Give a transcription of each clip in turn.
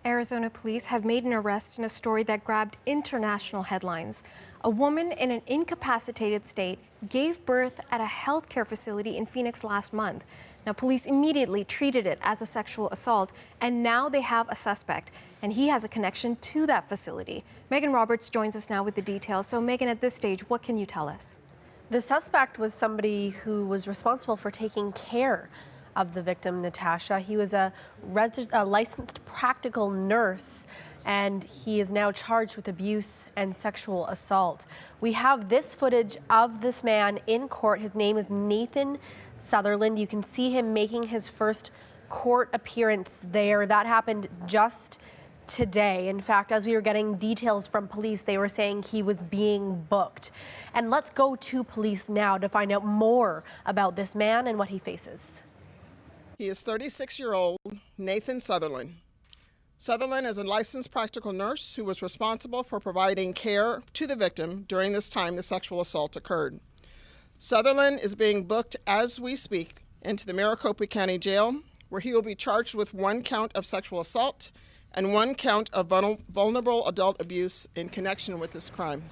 Arizona police have made an arrest in a story that grabbed international headlines. A woman in an incapacitated state gave birth at a healthcare facility in Phoenix last month. Now, police immediately treated it as a sexual assault, and now they have a suspect, and he has a connection to that facility. Megan Roberts joins us now with the details. So, Megan, at this stage, what can you tell us? The suspect was somebody who was responsible for taking care of the victim, Natasha. He was a licensed practical nurse, and he is now charged with abuse and sexual assault. We have this footage of this man in court. His name is Nathan Sutherland. You can see him making his first court appearance there. That happened just today. In fact, as we were getting details from police, they were saying he was being booked. And let's go to police now to find out more about this man and what he faces. He is 36-year-old Nathan Sutherland. Sutherland is a licensed practical nurse who was responsible for providing care to the victim during this time the sexual assault occurred. Sutherland is being booked as we speak into the Maricopa County Jail, where he will be charged with 1 count of sexual assault and 1 count of vulnerable adult abuse in connection with this crime.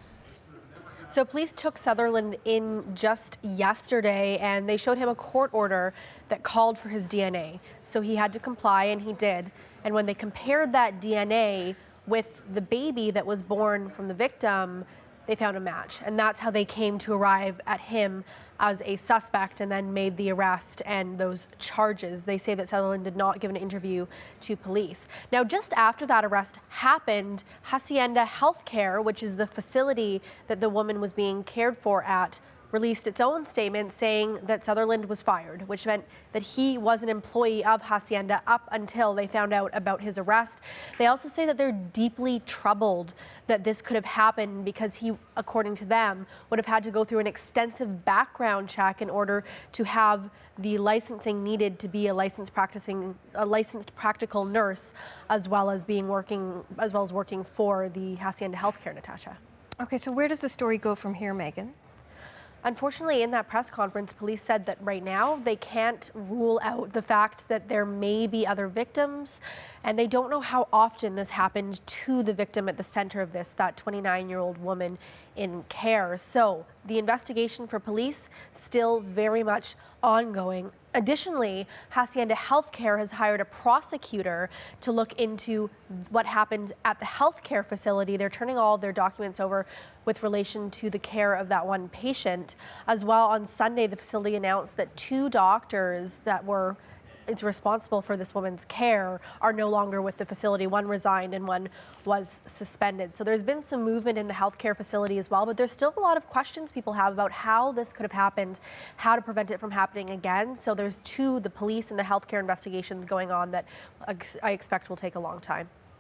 So police took Sutherland in just yesterday, and they showed him a court order that called for his DNA. So he had to comply, and he did. And when they compared that DNA with the baby that was born from the victim, they found a match. And that's how they came to arrive at him as a suspect and then made the arrest and those charges. They say that Sutherland did not give an interview to police. Now, just after that arrest happened, Hacienda Healthcare, which is the facility that the woman was being cared for at, released its own statement saying that Sutherland was fired, which meant that he was an employee of Hacienda up until they found out about his arrest. They also say that they're deeply troubled that this could have happened because he, according to them, would have had to go through an extensive background check in order to have the licensing needed to be a licensed practical nurse, as well as working for the Hacienda Healthcare, Natasha. Okay, so where does the story go from here, Megan? Unfortunately, in that press conference, police said that right now they can't rule out the fact that there may be other victims, and they don't know how often this happened to the victim at the center of this, that 29-year-old woman in care. So the investigation for police still very much ongoing. Additionally, Hacienda Healthcare has hired a prosecutor to look into what happened at the healthcare facility. They're turning all of their documents over with relation to the care of that one patient. As well, on Sunday, the facility announced that 2 doctors that were responsible for this woman's care are no longer with the facility. One resigned and one was suspended. So there's been some movement in the healthcare facility as well, but there's still a lot of questions people have about how this could have happened, how to prevent it from happening again. So there's the police and the healthcare investigations going on that I expect will take a long time.